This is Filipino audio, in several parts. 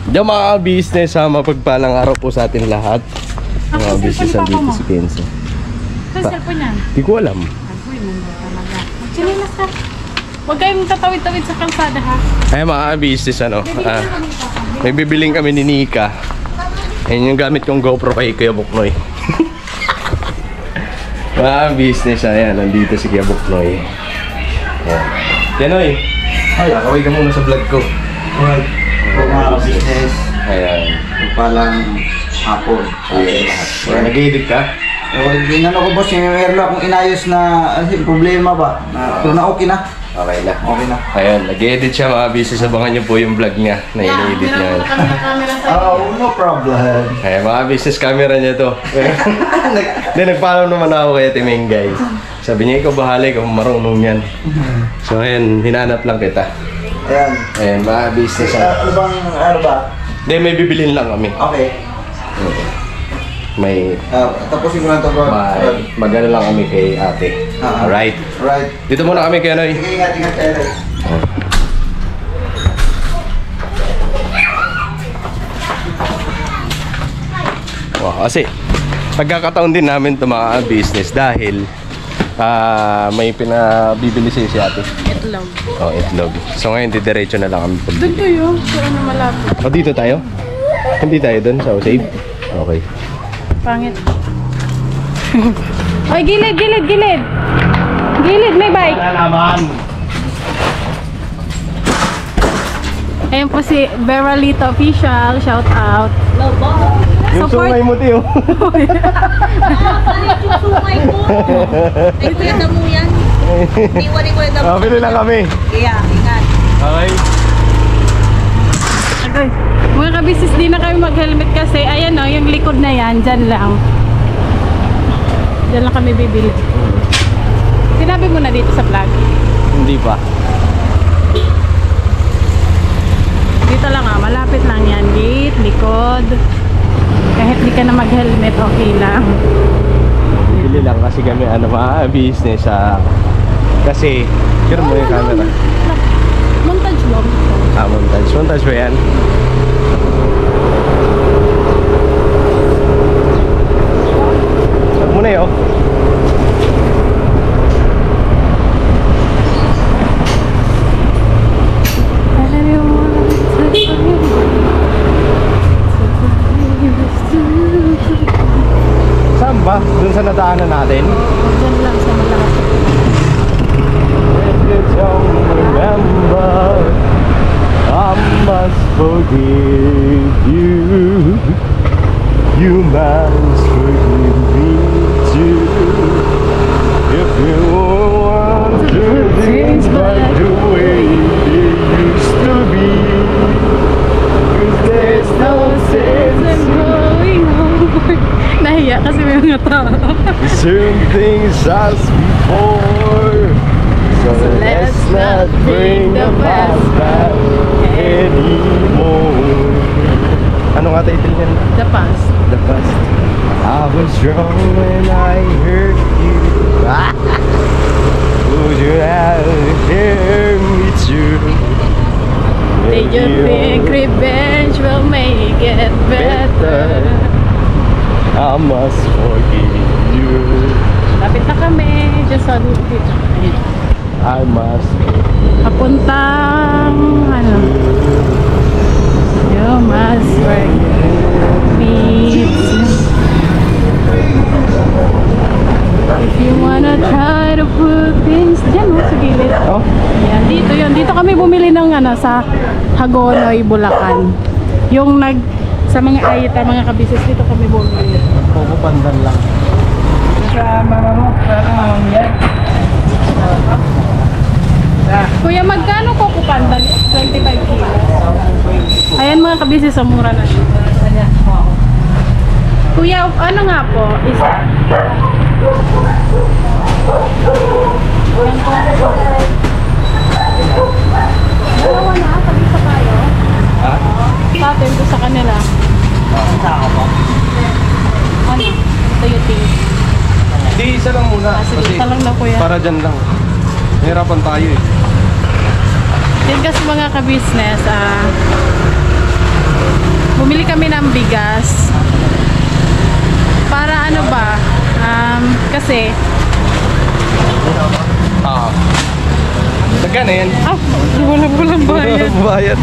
Diyan mga business, mapagpalang araw po sa atin lahat. Mga business dito si Kenzo. Saan cellphone yan? Hindi ko alam. Agoy mo talaga. Magchililas ka. Huwag kayong tatawid-tawid sa kalsada ha. Ay mga business may bibiling kami ni Nika. Ayun yung gamit kong GoPro kay Kuya Buknoy. Mga business, ayan, nandito si Kuya Buknoy. Yan oy. Ay, nakaway ka muna sa vlog ko. Alright. Mga business. Ayan. Palang hapon. Nag-edit ka? Ginano ko boss, meron akong inayos na problema ba? Pero na okay na. Okay na. Okay na. Ayan, nag-edit siya mga business. Abangan niyo po yung vlog niya na in-edit niya. Oh, no problem. Ayan, mga business camera niya to. Then nagpaalam naman ako kay Timeng guys. Sabi niya, ikaw bahala, ikaw marunong yan. So ayan, hinanap lang kita. Ayan. Ayan, mga business. Ano bang, ano ba? Hindi, may bibilin lang kami. Okay. May... tapusin ko na ito bro. Mag-ano lang kami kay ate. Alright. Right. Dito muna kami kay Anoy. Sige, ingat kayo. Wow, kasi pagkakataon din namin ito mga business dahil may pinabibili si ate. Itlog. Oh, itlog. So ngayon, didiretso na lang kami Doon pagbili. tayo. Saan na malapit? O, dito tayo? Hindi tayo doon sa Usaid? Okay. Pangit. Ay, gilid, gilid, gilid. Gilid, may bike. naman! Ayan po si Beralito Official. Shout out. Yung sungay mo, Tiyo. Palit yung sungay ko. Ay, kuya damo yan. Iwan ni kuya damo. Pili lang kami. Kaya, ingat. Okay. Okay. Mga kabisis, di na kami mag-helmet kasi ayan o, yung likod na yan, dyan lang. Dyan lang kami bibili. Sinabi mo na dito sa vlog. Hindi pa. Dito lang malapit lang yan. Gate, likod. Kahit di ka na mag-helmet, okay lang. Bili lang kasi kami mga business kasi share mo yung camera. Montage mo. Montage. Montage ba yan? Sag mo na yun. Saan ba? Doon sa nadaanan natin? Dyan lang sa malapit. If you don't remember, I must forgive you. You must forgive me too. If you want to things back the way they used to be, 'cause there's no sense in Going home. Nahiya kasi may mga tao. certain things as before. So let's not bring the past back anymore. Ano nga title niyan? The past. The past. I was wrong when I hurt you. Would you have heard me too? Did you think revenge will make it better? I must forgive you. Lapit na kami. Just sa dito. I must Papuntang ano? You must forgive me. If you wanna try to put things dyan mo sa gilid. Oh. Yan, dito yun. Dito kami bumili ng ano sa Hagonoy, Bulacan. Yung sa mga ayita, mga kabisis dito kami bumili. Pupupandan lang. Sa mamamok, parang yan. Kuya, magkano ko kupandan? 25 kilos. Ayan mga kabisis, sa mura na siya. Kuya, ano nga po? Dalawa na, sabi sa tayo. Ha? Sa atin, doon sa kanila. Sa ako po. Ano? Do you think? Hindi, isa lang muna. Sige, Kasi isa lang na kuya. para dyan lang. Hirapan tayo eh. Yan kasi mga ka-business, bumili kami ng bigas. Para ano ba? Kasi Magkano yan? walang bayad. Bayad.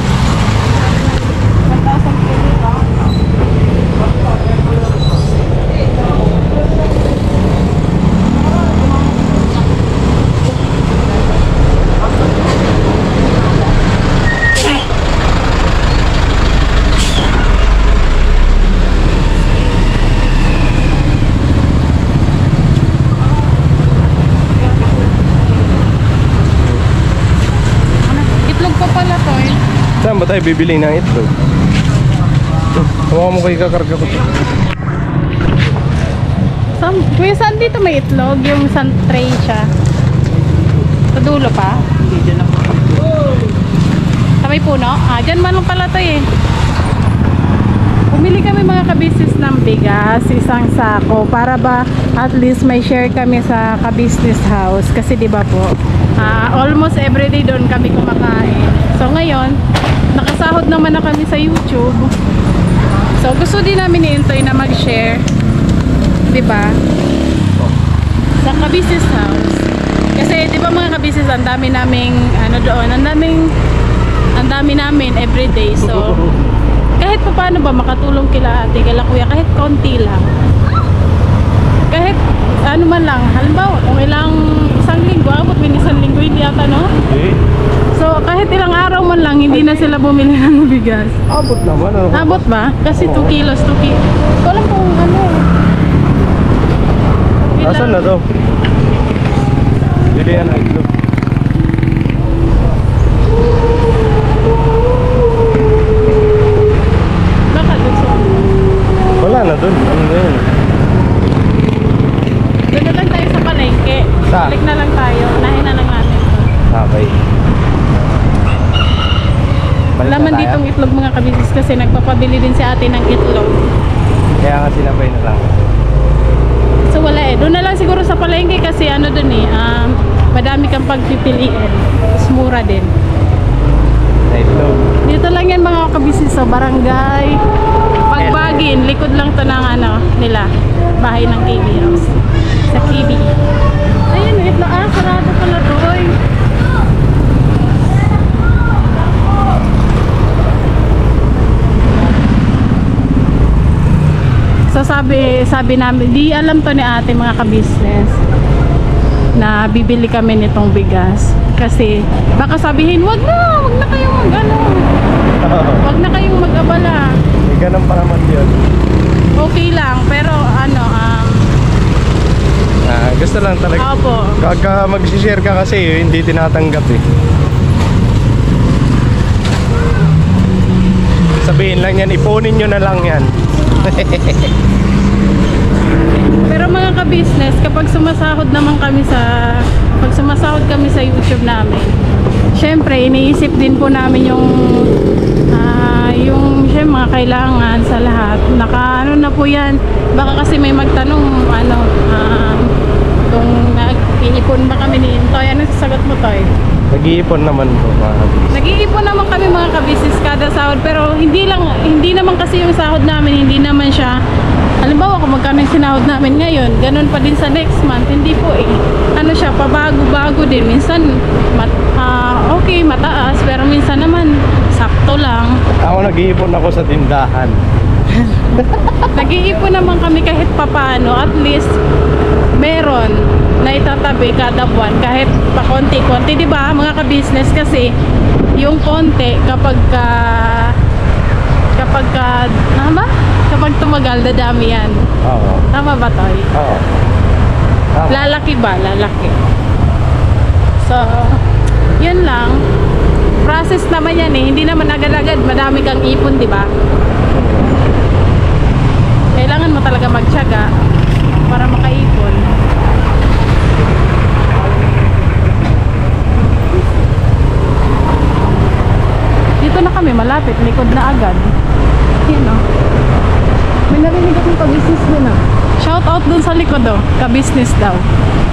Itlog pa pala to eh. Saan ba tayo bibili ng itlog? Hawa mo kayo kakarga ko to. Kuya, saan dito may itlog? Yung isang tray siya. Sa dulo pa? Hindi, dyan ako. Sa may puno? Dyan man lang pala to eh. Bumili kami mga kabusiness ng bigas, isang sako, para ba at least may share kami sa kabusiness house. Kasi di ba po, almost everyday doon kami kumakain. So ngayon, nakasahod naman na kami sa YouTube. So gusto din namin ni Intoy na mag-share, di ba? Sa kabusiness house. Kasi di ba mga kabusiness, ang dami naming ano doon, ang dami namin everyday. So kahit pa paano ba makatulong kila ate, kila kuya, kahit konti lang. Kahit ano man lang, halimbawa kung isang linggo, abot min isang linggo, hindi ata no? Okay. So kahit ilang araw man lang, hindi na sila bumili ng bigas. Abot naman. Ano? Abot ba? Kasi 2 kilos, 2 kilos. Ito lang kung ano. Asan na to? Bili yan ang itlog. Baka doon sa Wala na dun. Ano na yun? doon na lang tayo sa palengke. Saan? Balik na lang tayo. Unahin na lang natin. Okay. Balik Laman na tayo. ditong itlog mga kabisis kasi nagpapabili din si ate ng itlog. Kaya nga sinabay na lang. So wala eh. Doon na lang siguro sa palengke kasi ano doon eh. Madami kang pagpipiliin. Tapos mura din. Na itlog. Dito lang yan mga kabisis sa barangay. Pagbagin, likod lang to ng ano nila. Bahay ng KB House. Sa KB. Ayun, itlog. Sarado pala to. Oy. So sabi namin, di alam to ni ate mga ka-business na bibili kami nitong bigas. Kasi baka sabihin, wag na kayong mag-ano. Wag na kayong mag-abala. May ganun pa naman yun. Okay lang, pero ano, Gusto lang talaga. opo. Kaka mag-share ka kasi hindi tinatanggap eh. Sabihin lang yan, ipunin nyo na lang yan. Pero mga ka-business, kapag sumasahod kami sa YouTube namin, syempre iniisip din po namin yung syempre mga kailangan sa lahat. Ano na po yan, baka kasi may magtanong kung nag-iipon ba kami ni Intoy. Ano sasagot mo, Toy? Nag-iipon naman po mga kabis. Nag-iipon naman kami mga ka-business kada sahod, pero hindi naman kasi yung sahod namin, hindi naman siya, halimbawa kung magkano yung sinahod namin ngayon, ganun pa din sa next month, hindi po eh. Ano siya, pabago-bago din. Minsan, okay, mataas, pero minsan naman, sakto lang. Ako nag-iipon ako sa tindahan. Nag-iipon naman kami kahit papano, at least meron na itatabi kada buwan kahit pa konti-konti, di ba mga ka-business? Kasi yung konti kapag tumagal, dadami yan. Oo. Tama ba, Toy? Oo. Tama. Lalaki ba? Lalaki. So, yun lang. Process naman yan eh. Hindi naman agad-agad madami kang ipon, di ba? Kailangan mo talaga magtiyaga para makaipon. Dito na kami, malapit, likod na agad. Yan o. May narinig akong ka-business dun ah. Shout out dun sa likod o, ka-business daw.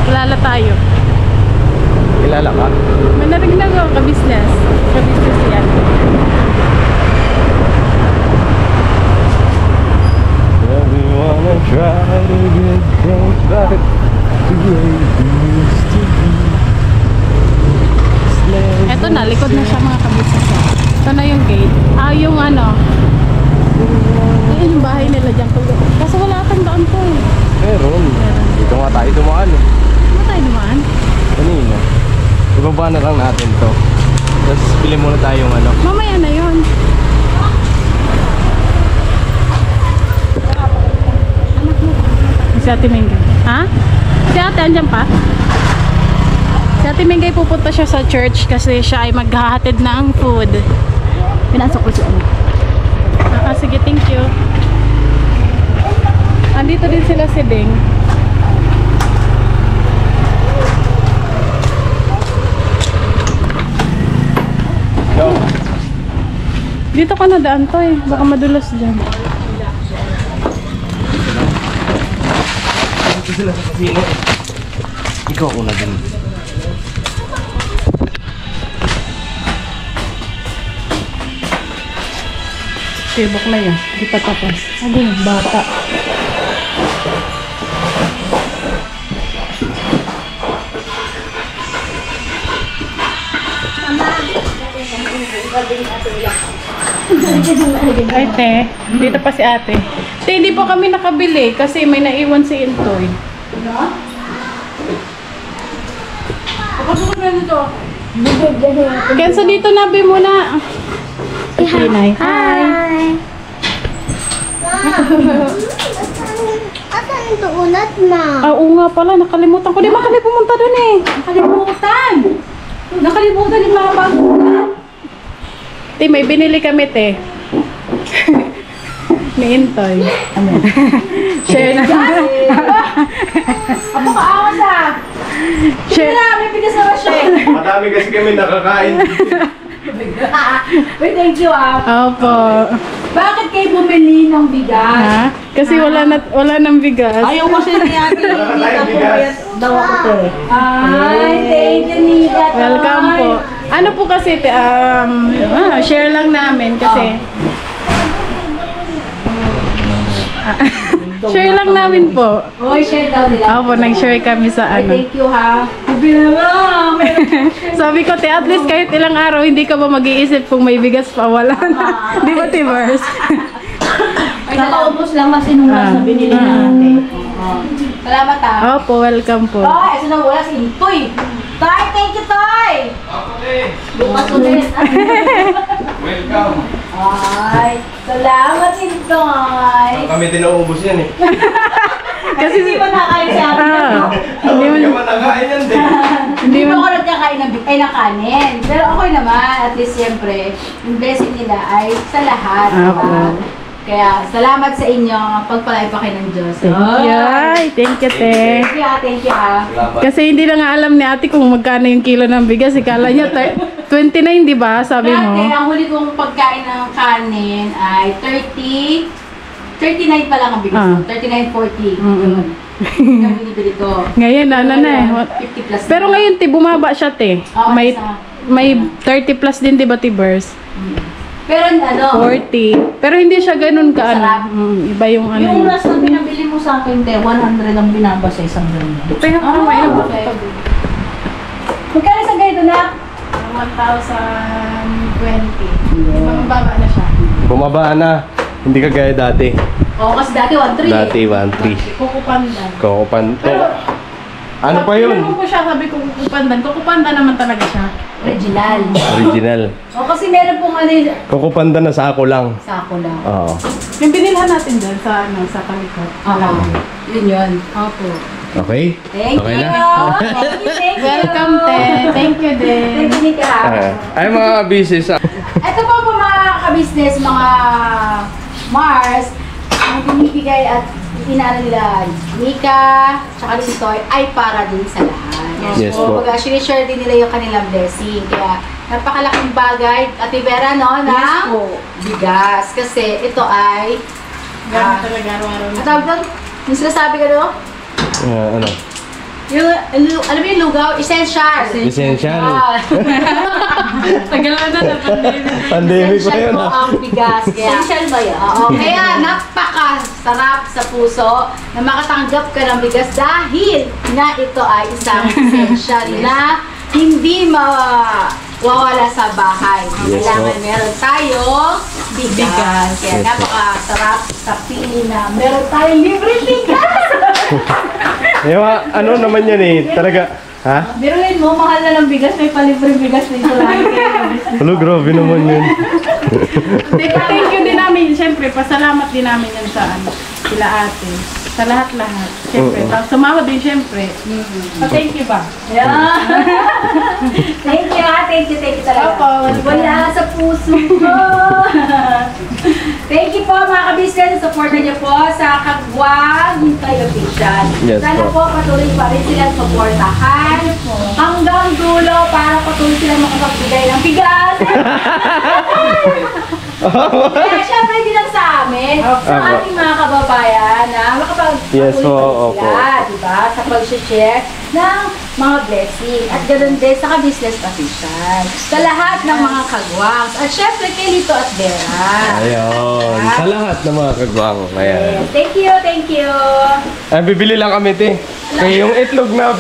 Kilala tayo. Kilala ka? May narinig ako, ka-business. Ka-business yan. wanna try to get things back the way it used to be. Eto na, likod na siya mga kabisnes. Ito na yung gate. Yung ano. Ayun yung bahay nila dyan. Kaso wala kang daan po eh. Meron. Dito nga tayo dumaan eh. Ano tayo naman? Kanina. Ibaba na lang natin to. Tapos pili muna tayo yung ano. Mamaya na yun. Si Ate Mengay. Ha? Si Ate, andyan pa? Si Ate Mengay pupunta siya sa church kasi siya ay maghahatid ng food. Pinasok ko siya. Sige, thank you. Andito din sila si Ding. Go. Dito ka na daan to eh. Baka madulas dyan. Dito sila sa kasino. Ikaw una din. Tibok na yun. Di pa tapos. Ano yung bata? Ay, te. Dito pa si ate. Te, hindi po kami nakabili kasi may naiwan si Intoy. Kenzo, dito nabi muna. Hi. Hi! Asan yung tuunat, ma? Oo nga pala, nakalimutan ko. Di ba kami pumunta doon eh? Nakalimutan! Nakalimutan yung mga bagulan. Te, may binili kami, te. Ni Intoy. Share na. Ako kaawas ah! Share. May bigas na siya. Madami kasi kami nakakain. Wait, thank you ah. Opo. Bakit kayo bumili ng bigas? Ha? Kasi wala nang bigas. Ayaw kasi ni Ate Wala Nita tayong po bigas. kaya daw ako to eh. Ay, thank you Nita. Welcome po. Ano po kasi, te, share lang namin kasi. Share lang namin po. Oy, share daw nila. Opo, nag-share kami sa Ay, ano. thank you ha. Sabi ko, te, at least kahit ilang araw, hindi ka ba mag-iisip kung may bigas pa, wala na. Di ba, Tivers? Ay, nakaubos lang kasi nung nasa binili natin. Salamat ha. Opo, welcome po. Ay, ito na wala si Toy. Tay, thank you, Tay. Bukas ulit. Welcome. Ay, salamat si Toy. Kami tinuubos yan eh. Kasi hindi mo nakain si Ate. Hindi mo, Hindi ka nakain yan din. Hindi mo ako nagkakain ng kanin. Pero okay naman, at least siyempre, yung blessing nila ay sa lahat. Opo. Diba? Kaya, salamat sa inyo. Pagpalay pa kayo ng Diyos. Yay, thank you, te. Thank you, thank you, ha. Salamat. Kasi hindi na nga alam ni ate kung magkano yung kilo ng bigas. Ikala niya 29, di ba? Sabi mo. Dati, ang huli kong pagkain ng kanin ay 39 pa lang ang bigas. Ah. 39.40. Mm-mm. Yun. Yung binibili ko. Ngayon, ano na eh. 50 plus. Pero na. ngayon, te, bumaba siya, te. Oo, May, isa. may 30 plus din, di ba, Tibers? Pero ano, 40. Pero hindi siya ganun ka, Sarap. ano. Iba yung ano. yung last na pinabili mo sa akin, 100 ang binaba sa isang ganyan. Pero ano, may ano ba? okay. Magkano sa ganito na? 1,020. Di ba, mababa na siya? Bumaba na. Hindi ka gaya dati. Oo, kasi dati 1.3 Dati 1.3. Kukupandan. Kokopan. Pero, Ano pa yun? Tinanong ko siya, sabi ko kukupandan. Kukupandan naman talaga siya. Original. Original. O kasi meron pong ano yung Kokopanda na sa ako lang. sako lang. Oo. Yung binilhan natin dyan sa, ano, sa kalikot. Oo. Yun yun. Opo. Okay? Thank Okay you. na? Thank you, thank you. Welcome, te. Thank you, din. Thank you, Nika. Ay mga business. Ito po mga ka-business, mga Mars, ang binibigay at inaano nila Nika, tsaka si Toy, ay para din sa lahat. Yes po. Pag share din nila yung kanilang blessing. Kaya napakalaking bagay at Vera, no, ng bigas. Kasi ito ay Ganun talaga, araw-araw. ang tawag doon, yung sinasabi ka doon, Ano? yung, alam mo yung lugaw, essential. Essential. Ah. Tagal na na pandemic. Pandemic pa Essential yun po ah. ang bigas. Essential ba yan? Oo. Kaya napakasarap sa puso na makatanggap ka ng bigas dahil na ito ay isang essential na hindi mawawala sa bahay. Kailangan meron tayong bigas. Kaya napakasarap sa pili na meron tayong libre bigas. Ano naman yan eh, talaga. Ha? Biruin mo, mahal na ng bigas, may palibre bigas na ito lagi kayo. Hello, grabe naman yun. Thank you din namin. Siyempre, pasalamat din namin yan sa sila ate. Sa lahat-lahat. Siyempre. Tapos sumama din siyempre. Thank you ba? Yeah. Thank you ha. Thank you talaga. Opo. Wala sa puso ko. Thank you po mga kabisnes. Supportan niyo po sa Kagwang Hintay Official. Yes, Sana po patuloy pa rin silang supportahan hanggang dulo para patuloy silang makapagbigay ng bigas. Kaya syempre din lang sa amin, sa ating mga kababayan na Yes, makapagpatuloy pa rin sila, diba? Sa pag-share ng mga blessing. At ganoon din sa ka-business official. Sa lahat ng mga kagwangs. At syempre kay Lito at Vera. Ayun. Sa lahat ng mga kagwang. Ayan. Yes. Thank you, thank you. Ay, bibili lang kami, te. Kaya yung itlog na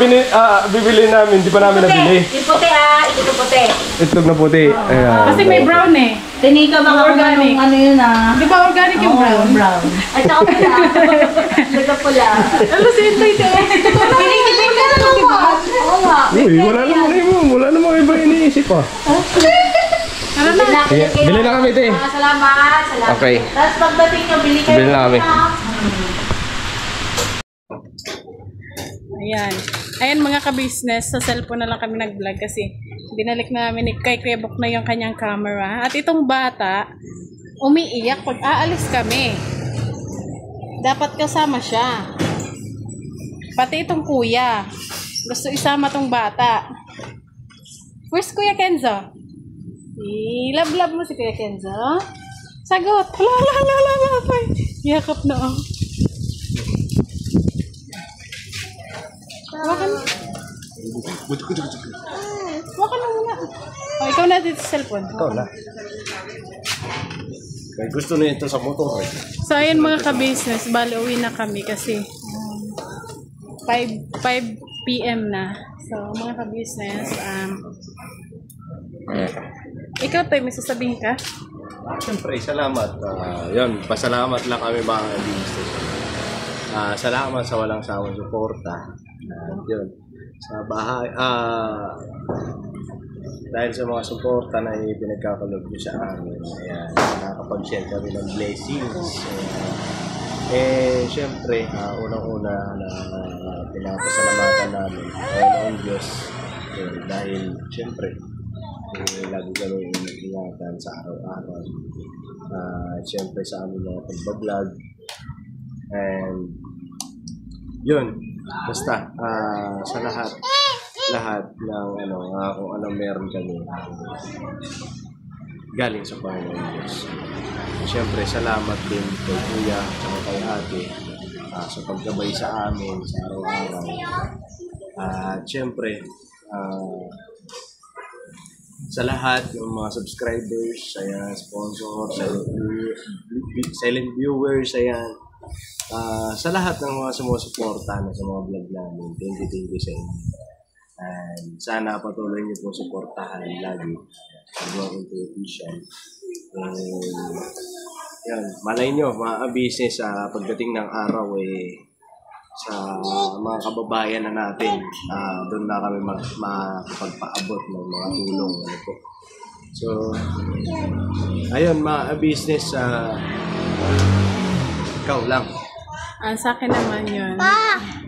bibili namin, di pa namin nabili. Yung puti ito puti. Itlog na puti. Ayan. Kasi may brown eh. Tinika mga Organic. ano yun ah. Di ba organic yung brown? Brown. At saka pula. Saka pula. Ano si Intoy te? Pinigilin ka na naman. Oo nga. Uy, wala namang iba iniisip ah. Ano na? Sige, bili na kami, te. Salamat. Okay. Tapos pagdating nyo, bili kayo. Bili na kami. Ayan. Ayan mga ka-business, sa cellphone na lang kami nag-vlog kasi binalik na namin ni kay Krebok na yung kanyang camera. At itong bata, umiiyak pag aalis kami. Dapat kasama siya. Pati itong kuya. Gusto isama tong bata. Where's Kuya Kenzo? Love-love mo si Kuya Kenzo? Sagot! Hala. Yakap na oh. Wakan na muna. Oh, ikaw na dito sa cellphone. Ikaw na. Kaya gusto na ito sa motor. So, ayun mga ka-business, bali uwi na kami kasi 5 PM na. So, mga ka-business, ikaw tayo, may sasabihin ka? Siyempre, salamat. Yun, pasalamat lang kami mga business. Salamat sa walang sawang suporta. Yun, sa bahay. Dahil sa mga suporta na pinagkakalog nyo sa amin, ayan, nakakapag-share kami ng blessings. Siyempre, unang-una na pinapasalamatan namin ang Diyos. Dahil, siyempre, lagi kami ingatan sa araw-araw. Siyempre, sa aming mga pagbablog. And, yun, basta, sa lahat ng kung anong meron kami galing sa Panginoon Diyos. Siyempre, salamat din kay Kuya at kay Ate sa paggabay sa amin sa araw-araw. Siyempre, sa lahat ng mga subscribers, ayan, sponsors, silent viewers, ayan, sa lahat ng mga sumusuporta na sa mga vlog namin. Thank you sa inyo. And sana patuloy niyo po suportahan lagi ang Kagwang Hintay Official. Yan, malay nyo mga business pagdating ng araw sa mga kababayan na natin, doon na kami makapagpaabot ng mga tulong. So, ayun mga business, ikaw lang. Sa akin naman yun.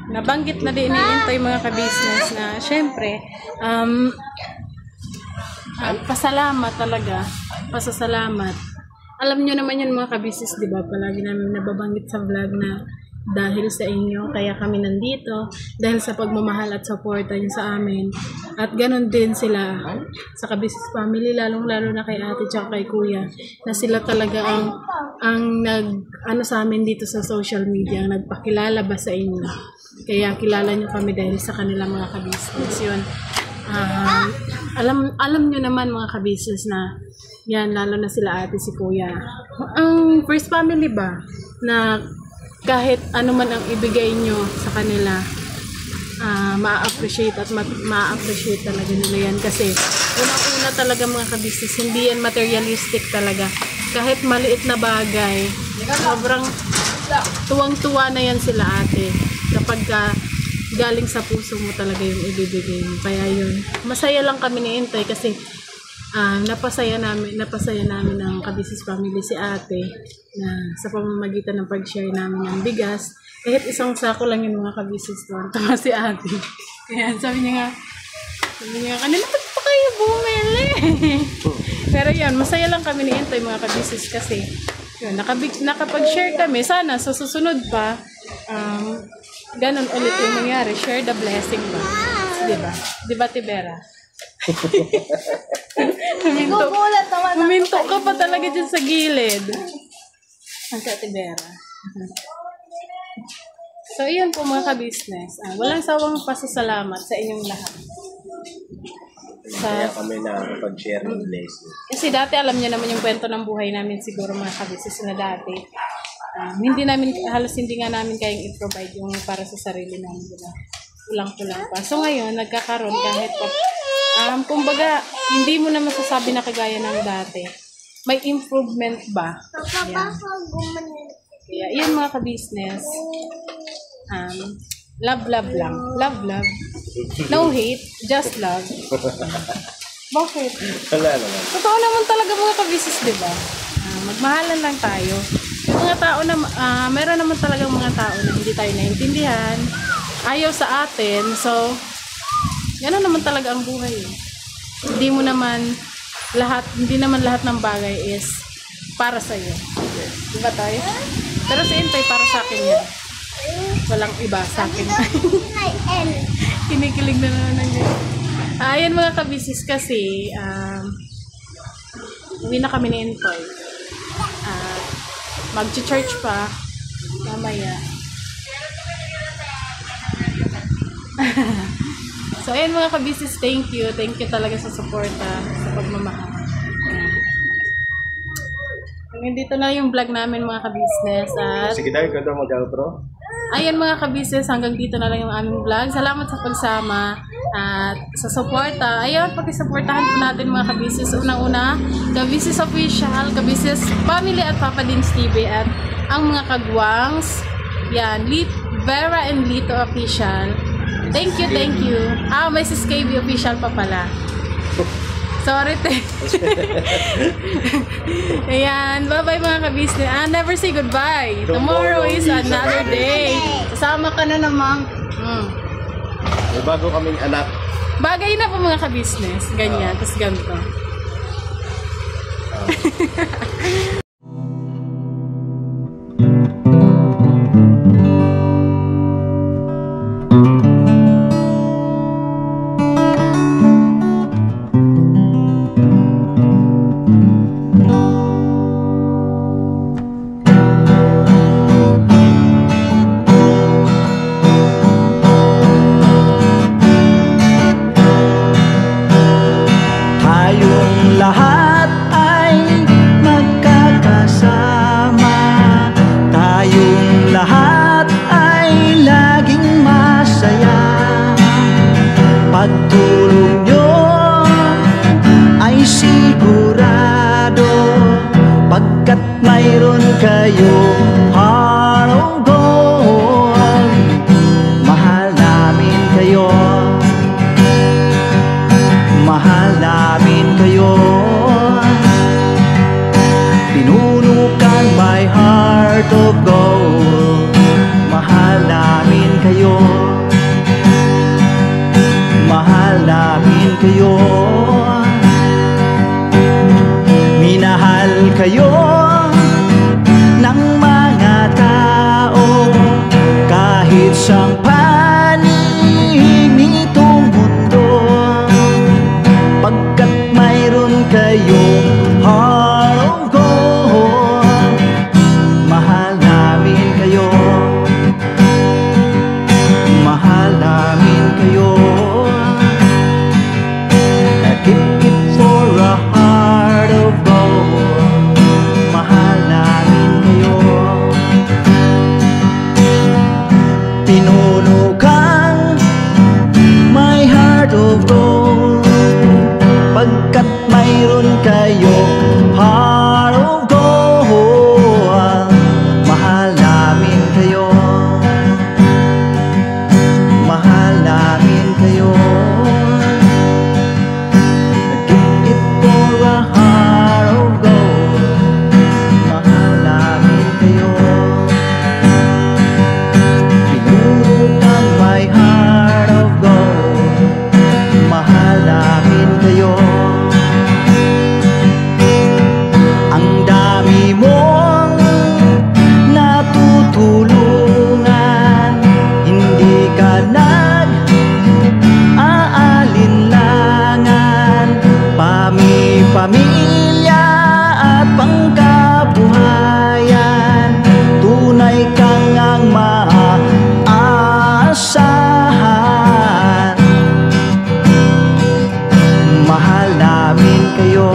Nabanggit na din ni Intoy mga ka-business na syempre, pasalamat talaga. Pasasalamat. Alam nyo naman yun mga ka-business, di ba? Palagi namin nababanggit sa vlog na dahil sa inyo, kaya kami nandito. Dahil sa pagmamahal at suporta nyo sa amin. At ganun din sila sa ka-business family, lalong-lalo na kay ate at kay kuya, na sila talaga ang sa amin dito sa social media, ang nagpakilala ba sa inyo. Kaya kilala nyo kami dahil sa kanila mga ka-business. Yun. Alam nyo naman mga ka-business na yan, lalo na sila ate, si kuya. Ang first family ba na kahit ano man ang ibigay nyo sa kanila, ma-appreciate at ma-appreciate talaga nila yan kasi unang-una talaga mga ka-business, hindi yan materialistic talaga. Kahit maliit na bagay, sobrang tuwang-tuwa na yan sila ate kapag galing sa puso mo talaga yung ibibigay mo. Kaya yun, masaya lang kami ni Intoy kasi napasaya namin ang ka-business family si ate na sa pamamagitan ng pag-share namin ng bigas. Kahit isang sako lang yung mga ka-business doon, tama si ate. Kaya sabi niya kanina pa kayo bumili. Pero yun, masaya lang kami ni Intoy mga ka-business kasi yun, nakapag-share kami. Sana sa susunod pa, ganun ulit yung mangyari. Share the blessing ba? Diba? Diba, Tibera? Huminto ka pa talaga dyan sa gilid. Ang sa Tibera. So, yun po mga ka-business. Walang sawang pasasalamat sa inyong lahat. Kaya kami na pag-share ng blessing. Kasi dati alam niyo naman yung kwento ng buhay namin siguro mga ka-business na dati. Halos hindi nga namin kayang i-provide yung para sa sarili namin, diba? Kulang-kulang pa. So ngayon, nagkakaroon kahit kumbaga, hindi mo na masasabi na kagaya ng dati. May improvement ba? Yan. Kaya, yan mga ka-business. Love lang. Love. No hate, just love. Bakit? Wala naman. Totoo naman talaga mga ka-business, diba? Magmahalan lang tayo. Yung mga tao na, meron naman talagang mga tao na hindi tayo naintindihan, ayaw sa atin, so, gano'n naman talaga ang buhay. Hindi naman lahat ng bagay is para sa'yo. Diba tayo? Pero si Intoy, para sa akin yan. Walang iba sa akin. Kinikilig na naman ng yun. Ayan mga ka-business kasi, uwi na kami ni Intoy. Mag-church pa mamaya. So ayun mga ka-business, thank you talaga sa suporta, sa pagmamahal. Dito na yung vlog namin mga ka-business at Sige tayo, ikaw daw mag-outro. ayan mga ka-business, hanggang dito na lang yung aming vlog. Salamat sa pagsama at sa suporta. Ayun, pakisuportahan po natin mga ka-business. Unang-una, ka-business official, ka-business family at Papa Dins TV at ang mga kagwangs. Yan, Vera and Lito official. Thank you. May sis KB official pa pala. Sorry, te. Ayan, bye-bye mga ka-business. Never say goodbye. Tomorrow is another day. Kasama ka na namang. May bago kaming anak. Bagay na po mga ka-business. Ganyan, tapos ganito. Kayo ng mga tao kahit siyang panig nitong mundo, pagkat mayroon kayong heart of gold. Mahal namin kayo, mahal namin kayo. pamilya at pangkabuhayan. Tunay kang ang maaasahan. Mahal namin kayo.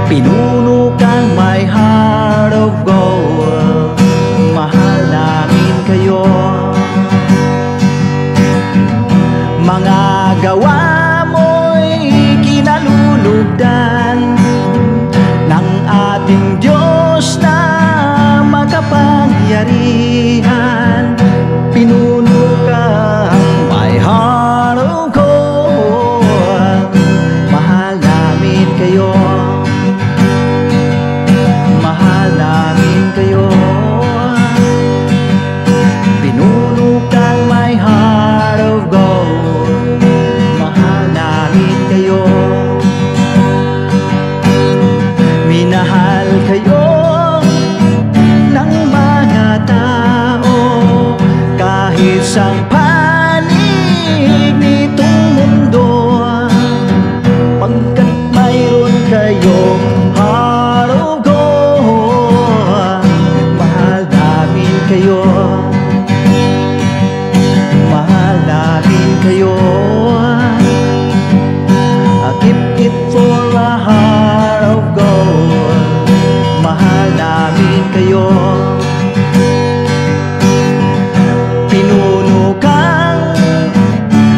Pinuno kang my heart of gold. Mahal namin kayo. Mga gawa mo'y kinalulugdan ng ating Diyos na makapangyarihan. Pinuno kang my heart of gold. Mahal namin kayo. Mahal namin kayo. Pinuno kang my heart of gold. Mahal namin kayo. Minahal kayo ng mga tao kahit sa panig nitong mundo, pagkat mayroon kayong heart of gold. Mahal namin kayo. Mahal namin kayo. I keep it for a heart of gold. Mahal namin kayo. Pinuno kang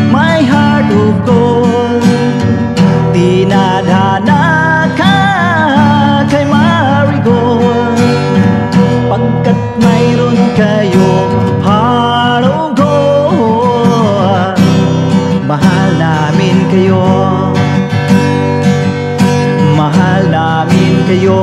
my heart of gold. Dinadhana ka kay Marigold, pagkat mayroon kayong heart of gold. Mahal namin kayo. Mahal namin kayo.